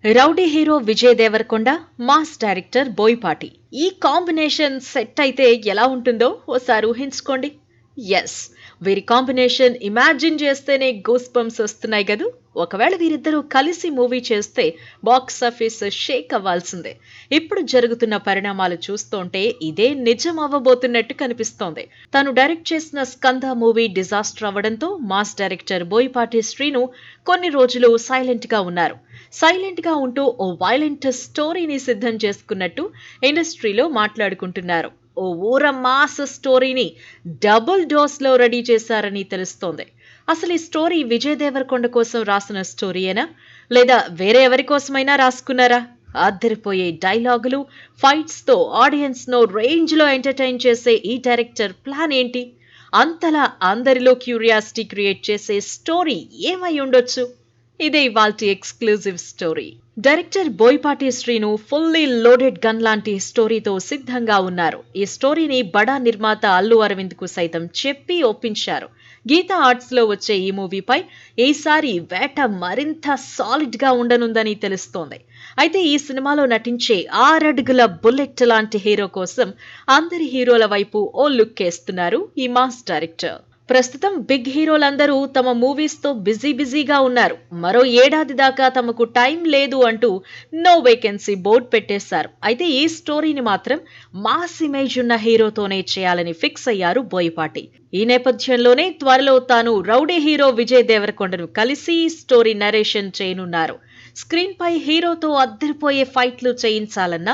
Rowdy hero Vijay Deverakonda, mass director Boyapati. ఈ combination set అయితే ఎలా ఉంటుందో ఓసారి ఊహించుకోండి. ఎస్, వీరి కాంబినేషన్ ఇమాజిన్ చేస్తేనే గూస్ బంప్స్ వస్తున్నాయి కదూ. ఒకవేళ వీరిద్దరూ కలిసి మూవీ చేస్తే బాక్సాఫీస్ షేక్ అవ్వాల్సిందే. ఇప్పుడు జరుగుతున్న పరిణామాలు చూస్తుంటే ఇదే నిజం అవ్వబోతున్నట్టు కనిపిస్తోంది. తాను డైరెక్ట్ చేసిన స్కంద మూవీ డిజాస్టర్ అవ్వడంతో మాస్ డైరెక్టర్ బోయపాటి శ్రీను కొన్ని రోజులు సైలెంట్ గా ఉన్నారు. సైలెంట్ గా ఉంటూ ఓ వైలెంట్ స్టోరీని సిద్ధం చేసుకున్నట్టు ఇండస్ట్రీలో మాట్లాడుకుంటున్నారు. ఓ ఊర మాస్ స్టోరీని డబుల్ డోస్ లో రెడీ చేశారని తెలుస్తోంది. అసలు ఈ స్టోరీ విజయ్ దేవరకొండ కోసం రాసిన స్టోరీయేనా, లేదా వేరే ఎవరి కోసమైనా రాసుకున్నారా? అద్దరిపోయే డైలాగులు, ఫైట్స్ తో ఆడియన్స్ ను రేంజ్ లో ఎంటర్టైన్ చేసే ఈ డైరెక్టర్ ప్లాన్ ఏంటి? అంతలా అందరిలో క్యూరియాసిటీ క్రియేట్ చేసే స్టోరీ ఏమై ఉండొచ్చు? ఇదే ఇవాల్టి exclusive story. Director Boyapati Srinu fully loaded gun లాంటి స్టోరీతో సిద్ధంగా ఉన్నారు. ఈ స్టోరీని బడా నిర్మాత అల్లు అరవింద్ కు సైతం చెప్పి ఒప్పించారు. గీతా ఆర్ట్స్ లో వచ్చే ఈ మూవీపై ఈసారి వేట మరింత సాలిడ్ గా ఉండనుందని తెలుస్తోంది. అయితే ఈ సినిమాలో నటించే 6 అడుగుల బుల్లెట్ లాంటి హీరో కోసం అందరి హీరోల వైపు ఓ లుక్ వేస్తున్నారు ఈ మాస్ డైరెక్టర్. ప్రస్తుతం బిగ్ హీరోలందరూ తమ మూవీస్ తో బిజీగా ఉన్నారు. మరో ఏడాది దాకా తమకు టైం లేదు అంటూ నో వేకెన్సీ బోర్డు పెట్టేశారు. అయితే ఈ స్టోరీని మాత్రం మాస్ ఇమేజ్ ఉన్న హీరోతోనే చేయాలని ఫిక్స్ అయ్యారు బోయపాటి. ఈ నేపథ్యంలోనే త్వరలో తాను రౌడీ హీరో విజయ్ దేవరకొండను కలిసి స్టోరీ నరేషన్ చేయనున్నారు. స్క్రీన్ పై హీరోతో అద్దరిపోయే ఫైట్లు చేయించాలన్నా,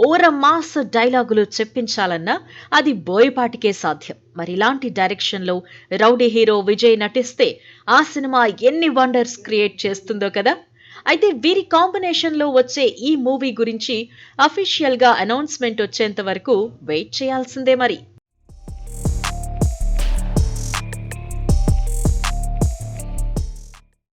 ఓర మాస్ డైలాగులు చెప్పించాలన్నా అది బోయపాటికే సాధ్యం. మరి ఇలాంటి డైరెక్షన్ లో రౌడీ హీరో విజయ్ నటిస్తే ఆ సినిమా ఎన్ని వండర్స్ క్రియేట్ చేస్తుందో కదా. అయితే వీరి కాంబినేషన్ లో వచ్చే ఈ మూవీ గురించి అఫీషియల్ గా అనౌన్స్మెంట్ వచ్చేంత వరకు వెయిట్ చేయాల్సిందే మరి.